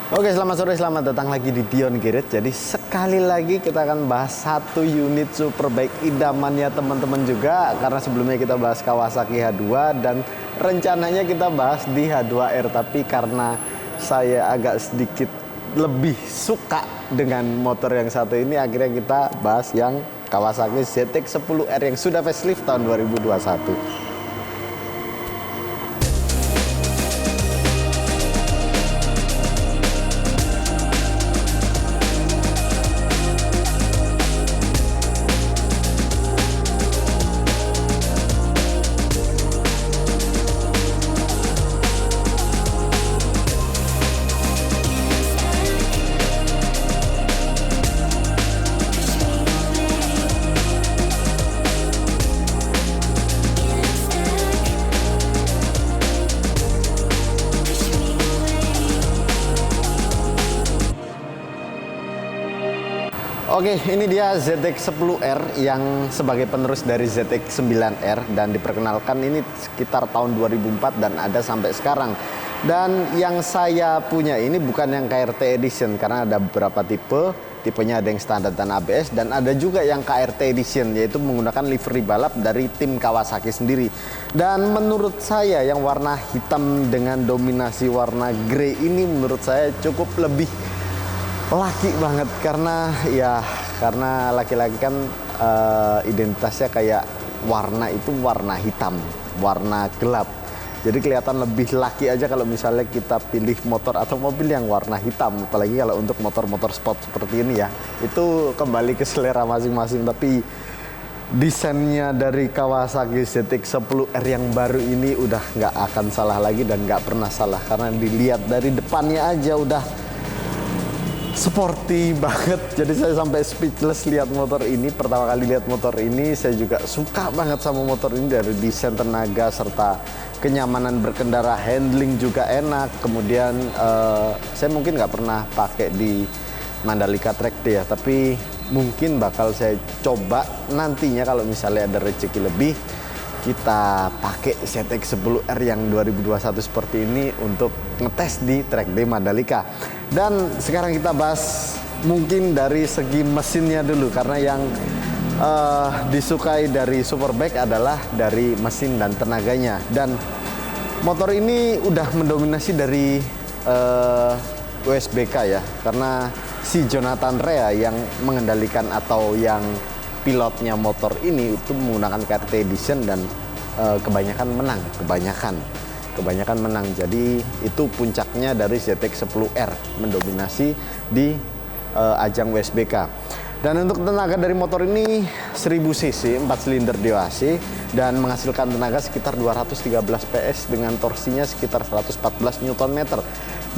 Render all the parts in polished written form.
Oke, selamat sore, selamat datang lagi di Dion Girit. Jadi sekali lagi kita akan bahas satu unit Superbike idamannya teman-teman juga. Karena sebelumnya kita bahas Kawasaki H2 dan rencananya kita bahas di H2R. Tapi karena saya agak sedikit lebih suka dengan motor yang satu ini, akhirnya kita bahas yang Kawasaki ZX-10R yang sudah facelift tahun 2021. Oke, ini dia ZX-10R yang sebagai penerus dari ZX-9R dan diperkenalkan ini sekitar tahun 2004 dan ada sampai sekarang. Dan yang saya punya ini bukan yang KRT Edition karena ada beberapa tipe. Tipenya ada yang standar dan ABS dan ada juga yang KRT Edition yaitu menggunakan livery balap dari tim Kawasaki sendiri. Dan menurut saya yang warna hitam dengan dominasi warna grey ini menurut saya cukup lebih laki banget karena laki-laki kan identitasnya kayak warna itu warna hitam, warna gelap. Jadi kelihatan lebih laki aja kalau misalnya kita pilih motor atau mobil yang warna hitam. Apalagi kalau untuk motor-motor sport seperti ini ya. Itu kembali ke selera masing-masing. Tapi desainnya dari Kawasaki ZX-10R yang baru ini udah nggak akan salah lagi dan nggak pernah salah. Karena dilihat dari depannya aja udah sporty banget, jadi saya sampai speechless lihat motor ini. Pertama kali lihat motor ini, saya juga suka banget sama motor ini dari desain, tenaga, serta kenyamanan berkendara, handling juga enak. Kemudian saya mungkin nggak pernah pakai di Mandalika Track Day ya, tapi mungkin bakal saya coba nantinya kalau misalnya ada rezeki lebih. Kita pakai ZX-10R yang 2021 seperti ini untuk ngetes di Track Day Mandalika. Dan sekarang kita bahas mungkin dari segi mesinnya dulu, karena yang disukai dari Superbike adalah dari mesin dan tenaganya. Dan motor ini udah mendominasi dari USBK ya, karena si Jonathan Rea yang mengendalikan atau yang pilotnya motor ini itu menggunakan KRT Edition dan kebanyakan menang. Jadi itu puncaknya dari ZX-10R mendominasi di ajang WSBK. Dan untuk tenaga dari motor ini 1000 cc 4 silinder DOHC dan menghasilkan tenaga sekitar 213 PS dengan torsinya sekitar 114 Nm.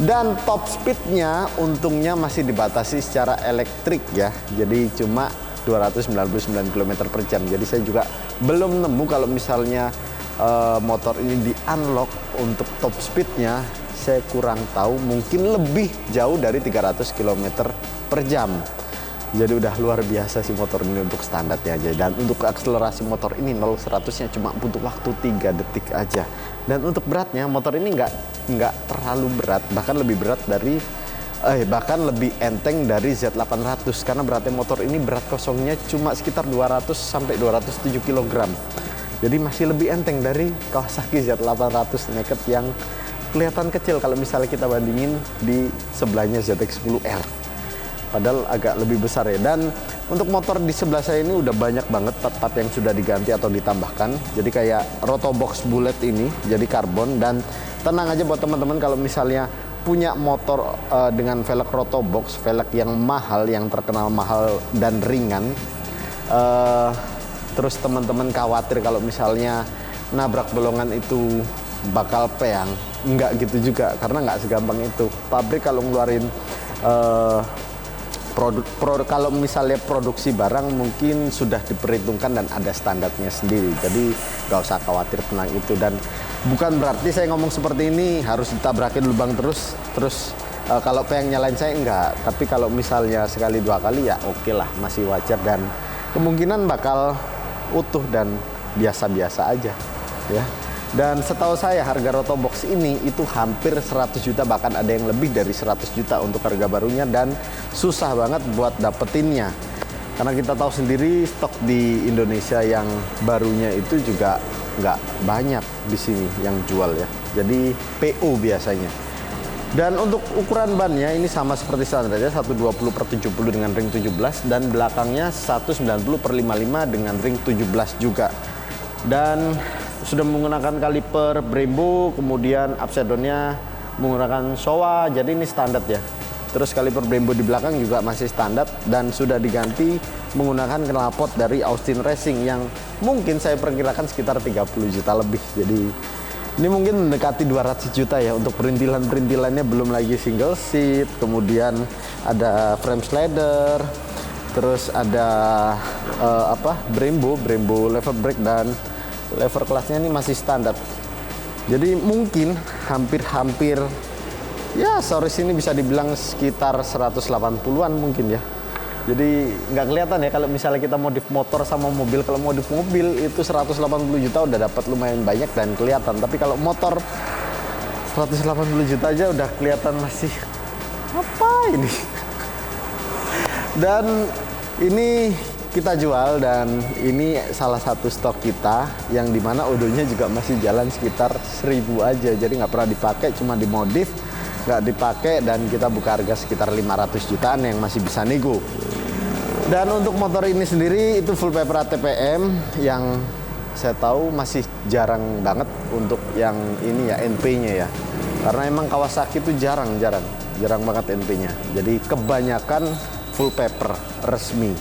Dan top speednya untungnya masih dibatasi secara elektrik ya. Jadi cuma 299 km per jam. Jadi saya juga belum nemu kalau misalnya motor ini di unlock untuk top speednya. Saya kurang tahu, mungkin lebih jauh dari 300 km per jam. Jadi udah luar biasa sih motor ini untuk standarnya aja. Dan untuk akselerasi motor ini 0-100-nya cuma butuh waktu 3 detik aja. Dan untuk beratnya motor ini nggak terlalu berat, bahkan lebih enteng dari Z800 karena beratnya motor ini berat kosongnya cuma sekitar 200 sampai 207 kg. Jadi masih lebih enteng dari Kawasaki Z800 naked yang kelihatan kecil kalau misalnya kita bandingin di sebelahnya ZX-10R. Padahal agak lebih besar ya. Dan untuk motor di sebelah saya ini udah banyak banget part-part yang sudah diganti atau ditambahkan. Jadi kayak rotobox bullet ini jadi karbon. Dan tenang aja buat teman-teman kalau misalnya punya motor dengan velg rotobox, velg yang mahal, yang terkenal mahal dan ringan, terus teman-teman khawatir kalau misalnya nabrak bolongan itu bakal peang, nggak gitu juga karena nggak segampang itu. Pabrik kalau ngeluarin kalau misalnya produksi barang mungkin sudah diperhitungkan dan ada standarnya sendiri, jadi nggak usah khawatir tentang itu. Dan bukan berarti saya ngomong seperti ini harus ditabrakin lubang terus kalau pengen nyalain saya enggak, tapi kalau misalnya sekali 2 kali ya oke lah, masih wajar dan kemungkinan bakal utuh dan biasa-biasa aja ya. Dan setahu saya harga Rotobox ini itu hampir 100 juta, bahkan ada yang lebih dari 100 juta untuk harga barunya, dan susah banget buat dapetinnya. Karena kita tahu sendiri stok di Indonesia yang barunya itu juga nggak banyak di sini yang jual ya. Jadi PO biasanya. Dan untuk ukuran bannya ini sama seperti standarnya 120/70 dengan ring 17, dan belakangnya 190/55 dengan ring 17 juga. Dan sudah menggunakan kaliper Brembo, kemudian upside-down-nya menggunakan Showa, jadi ini standar ya. Terus kaliper Brembo di belakang juga masih standar, dan sudah diganti menggunakan knalpot dari Austin Racing yang mungkin saya perkirakan sekitar 30 juta lebih. Jadi ini mungkin mendekati 200 juta ya untuk perintilan-perintilannya, belum lagi single seat, kemudian ada frame slider, terus ada Brembo lever brake, dan lever kelasnya ini masih standar. Jadi mungkin hampir ya Sauris ini bisa dibilang sekitar 180-an mungkin ya. Jadi nggak kelihatan ya kalau misalnya kita modif motor sama mobil. Kalau modif mobil itu 180 juta udah dapat lumayan banyak dan kelihatan. Tapi kalau motor 180 juta aja udah kelihatan masih apa ini. Dan ini kita jual, dan ini salah satu stok kita yang dimana odonya juga masih jalan sekitar 1000 aja. Jadi nggak pernah dipakai, cuma dimodif, nggak dipakai, dan kita buka harga sekitar 500 jutaan yang masih bisa nego. Dan untuk motor ini sendiri itu full paper ATPM yang saya tahu masih jarang banget untuk yang ini ya, NP-nya ya. Karena emang Kawasaki itu jarang banget NP-nya. Jadi kebanyakan full paper resmi.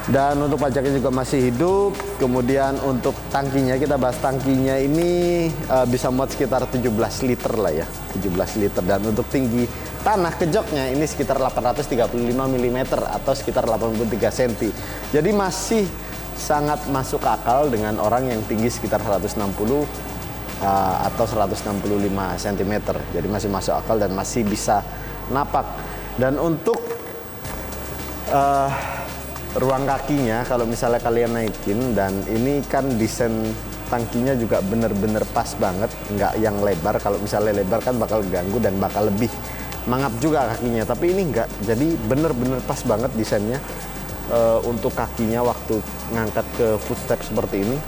Dan untuk pajaknya juga masih hidup. Kemudian untuk tangkinya, kita bahas tangkinya ini bisa muat sekitar 17 liter lah ya, 17 liter. Dan untuk tinggi tanah ke joknya ini sekitar 835 mm atau sekitar 83 cm. Jadi masih sangat masuk akal dengan orang yang tinggi sekitar 160 atau 165 cm. Jadi masih masuk akal dan masih bisa napak. Dan untuk ruang kakinya, kalau misalnya kalian naikin, dan ini kan desain tangkinya juga bener-bener pas banget, nggak yang lebar. Kalau misalnya lebar kan bakal ganggu dan bakal lebih mangap juga kakinya, tapi ini enggak. Jadi bener-bener pas banget desainnya untuk kakinya waktu ngangkat ke footstep seperti ini.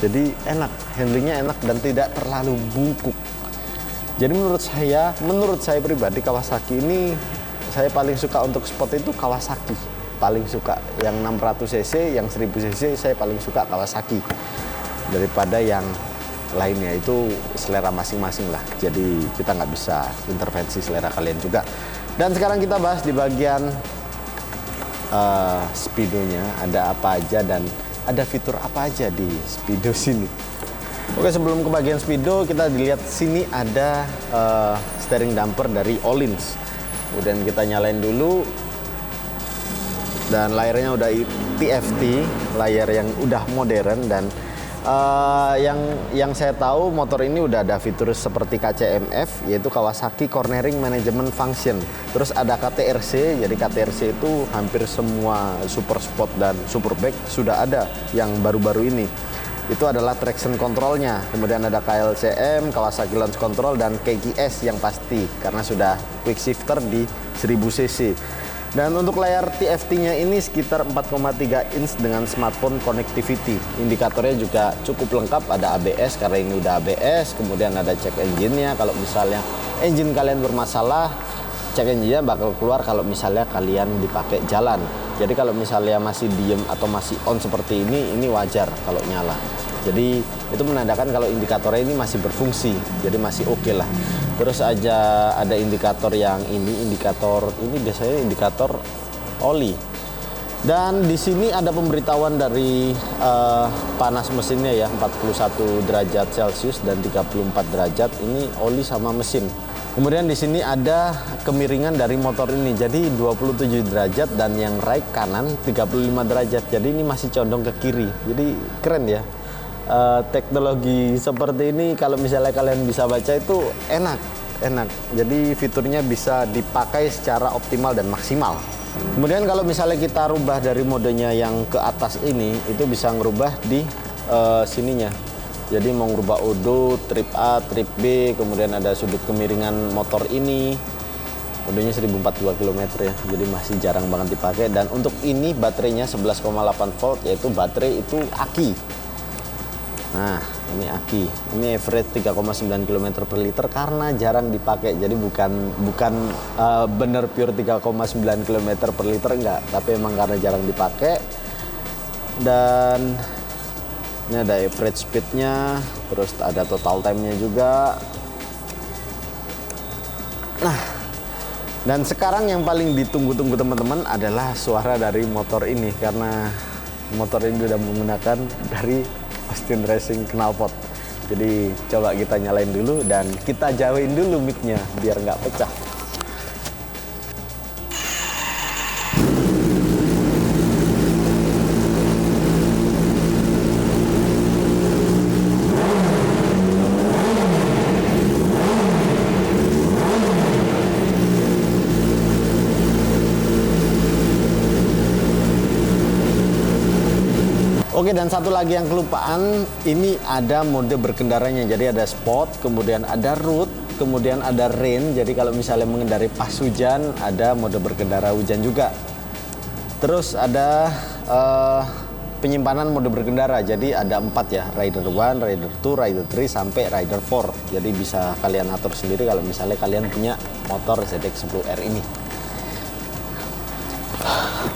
Jadi enak, handlingnya enak dan tidak terlalu bungkuk. Jadi menurut saya pribadi, Kawasaki ini saya paling suka untuk sport itu Kawasaki. Paling suka yang 600 cc, yang 1000 cc saya paling suka Kawasaki daripada yang lainnya. Itu selera masing-masing lah, jadi kita nggak bisa intervensi selera kalian juga. Dan sekarang kita bahas di bagian speedonya, ada apa aja dan ada fitur apa aja di speedo sini. Oke, sebelum ke bagian speedo, kita dilihat sini ada steering damper dari Öhlins. Kemudian kita nyalain dulu. Dan layarnya udah TFT, layar yang udah modern. Dan yang saya tahu motor ini udah ada fitur seperti KCMF, yaitu Kawasaki Cornering Management Function. Terus ada KTRC, jadi KTRC itu hampir semua super sport dan superbike sudah ada yang baru-baru ini. Itu adalah traction controlnya. Kemudian ada KLCM, Kawasaki Launch Control, dan KGS yang pasti karena sudah quick shifter di 1000 cc. Dan untuk layar TFT-nya ini sekitar 4,3 inch dengan smartphone connectivity. Indikatornya juga cukup lengkap, ada ABS karena ini udah ABS. Kemudian ada cek engine-nya, kalau misalnya engine kalian bermasalah, cek engine-nya bakal keluar kalau misalnya kalian dipakai jalan. Jadi kalau misalnya masih diem atau masih on seperti ini wajar kalau nyala. Jadi itu menandakan kalau indikatornya ini masih berfungsi, jadi masih oke lah. Terus ada indikator yang indikator ini biasanya indikator oli. Dan di sini ada pemberitahuan dari panas mesinnya ya, 41 derajat Celcius dan 34 derajat. Ini oli sama mesin. Kemudian di sini ada kemiringan dari motor ini, jadi 27 derajat, dan yang right kanan 35 derajat. Jadi ini masih condong ke kiri. Jadi keren ya. Teknologi seperti ini kalau misalnya kalian bisa baca itu enak. Jadi fiturnya bisa dipakai secara optimal dan maksimal. Kemudian kalau misalnya kita rubah dari modenya yang ke atas ini, itu bisa ngerubah di sininya. Jadi mau ngubah odo, trip A, trip B, kemudian ada sudut kemiringan motor ini. Odonya 1042 km ya, jadi masih jarang banget dipakai. Dan untuk ini baterainya 11,8 volt, yaitu baterai itu aki. Nah, ini aki. Ini average 3,9 km per liter karena jarang dipakai. Jadi bukan bener pure 3,9 km per liter enggak, tapi emang karena jarang dipakai. Dan ini ada average speednya, terus ada total time-nya juga. Nah, dan sekarang yang paling ditunggu-tunggu teman-teman adalah suara dari motor ini, karena motor ini sudah menggunakan dari Austin Racing knalpot. Jadi coba kita nyalain dulu dan kita jauhin dulu mic-nya biar nggak pecah. Oke, dan satu lagi yang kelupaan, ini ada mode berkendaranya. Jadi ada sport, kemudian ada route, kemudian ada rain. Jadi kalau misalnya mengendarai pas hujan, ada mode berkendara hujan juga. Terus ada penyimpanan mode berkendara. Jadi ada 4 ya, Rider 1, Rider 2, Rider 3, sampai Rider 4. Jadi bisa kalian atur sendiri kalau misalnya kalian punya motor ZX10R ini.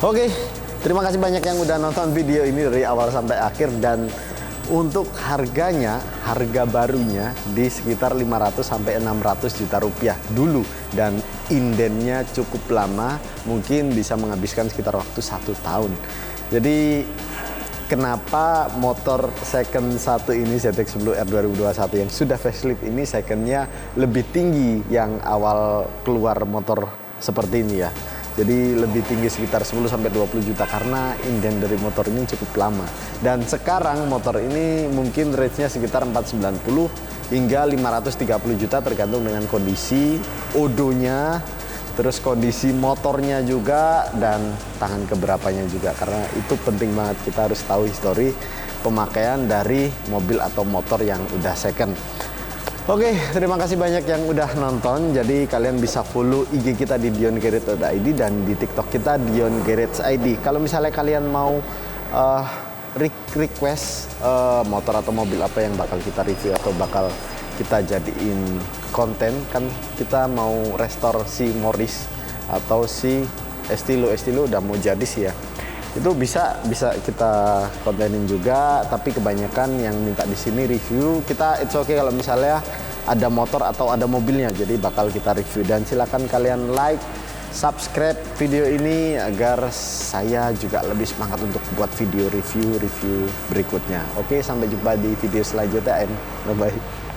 Oke. Terima kasih banyak yang udah nonton video ini dari awal sampai akhir, dan untuk harganya, harga barunya di sekitar 500 sampai 600 juta rupiah dulu, dan indennya cukup lama, mungkin bisa menghabiskan sekitar waktu 1 tahun. Jadi kenapa motor second satu ini ZX10R 2021 yang sudah facelift ini secondnya lebih tinggi yang awal keluar motor seperti ini ya. Jadi lebih tinggi sekitar 10 sampai 20 juta karena inden dari motor ini cukup lama. Dan sekarang motor ini mungkin range-nya sekitar 490 hingga 530 juta tergantung dengan kondisi odonya, terus kondisi motornya juga, dan tangan keberapanya juga. Karena itu penting banget, kita harus tahu histori pemakaian dari mobil atau motor yang udah second. Oke, terima kasih banyak yang udah nonton. Jadi kalian bisa follow IG kita di diongarage.id dan di TikTok kita diongarage.id. Kalau misalnya kalian mau request motor atau mobil apa yang bakal kita review atau bakal kita jadiin konten, kan kita mau restore si Morris atau si Estilo udah mau jadi sih ya. Itu bisa kita kontenin juga, tapi kebanyakan yang minta di sini review. Kita it's okay kalau misalnya ada motor atau ada mobilnya, jadi bakal kita review. Dan silakan kalian like, subscribe video ini agar saya juga lebih semangat untuk buat video review berikutnya. Oke, sampai jumpa di video selanjutnya. Bye bye.